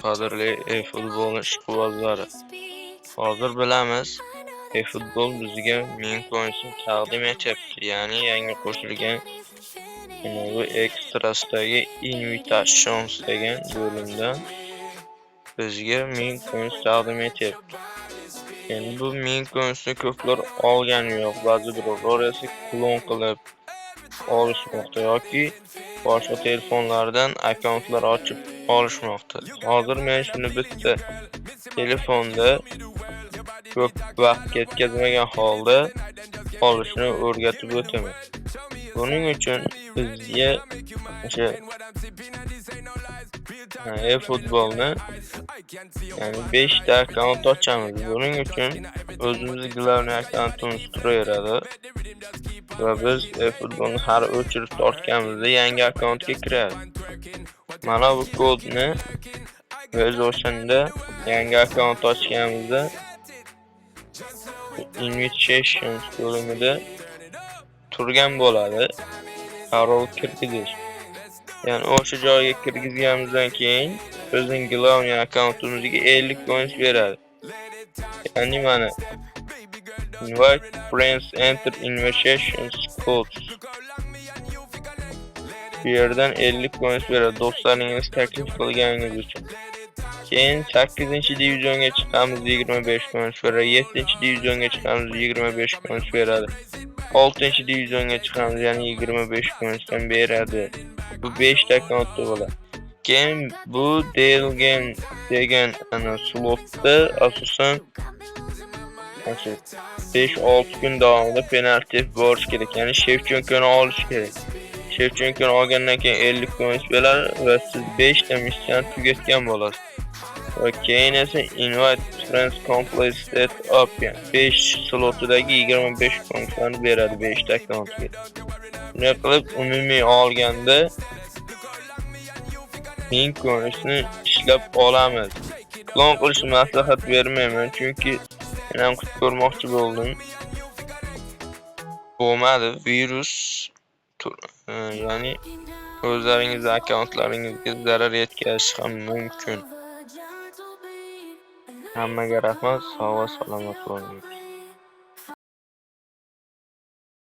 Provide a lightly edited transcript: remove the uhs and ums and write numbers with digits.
Qadrli e-futbol ishqibozlari, hozir bilamiz, e-futbol bizga ming pointni taqdim etyapti. Ya'ni yangi qo'shilgan bu ekstrasidagi Invitations degan bo'limdan bizga ming point taqdim etyapti. Endi bu ming pointni ko'plar olgani yo'q, ba'zi birovlar esa klon qilib olishmoqda yoki boshqa telefonlardan akkauntlar ochib olishmoqda. Hozir men shuni bitta telefonda ko'p vaqt ketkazmagan holda olishni o'rgatib o'taman. Buning uchun bizga o'sha e-futbolni ya'ni 5 ta akkaunt ochamiz. Buning uchun o'zimiz glavniy akkauntimiz turaveradi va biz e-futbolni har o'chirib tortganimizda yangi akkauntga kiradi. Mana bu kodni biz o'shanda yangi akkaunt ochganimizda Invitations bo'limida turgan bo'ladi. Parol kirgizish. Ya'ni o'sha joyga kirgizganimizdan keyin bizning glavniy akkauntimizga 50 point beradi. Ya'ni mana invite friends enter invitations codes. Bu yerdan 50 point beradi do'stlaringiz taklif qilganingiz uchun. Keyin 8-divizionga chiqamiz 25 point beradi, 7-divizionga chiqamiz 25 point beradi. 6-divizionga chiqamiz ya'ni 25 pointdan beradi. Bu 5 ta akkaunt bo'ladi. Keyin bu deyilgan degan slotda asosan 5-6 kun davomida penalti borish kerak. Ya'ni Shevchenkoni olish kerak. Shevchenkoni olgandan keyin 50 point beradi va siz 5 ta missiyani tugatgan bo'lasiz. Va keyin esa invite friends complete set up yani 5 slotidagi 25 punktlarni beradi 5 ta akkauntga. Bunday qilib umumiy olganda 1000 ko'rishni ishlab olamiz. Klon qilishni maslahat bermayman chunki men ham kutib ko'rmoqchi bo'ldim. Bo'lmadi, virus ya'ni o'zlaringiz akkauntlaringizga zarar yetkazishi ham mumkin. Hammaga rahmat, sog' va salomat bo'ling.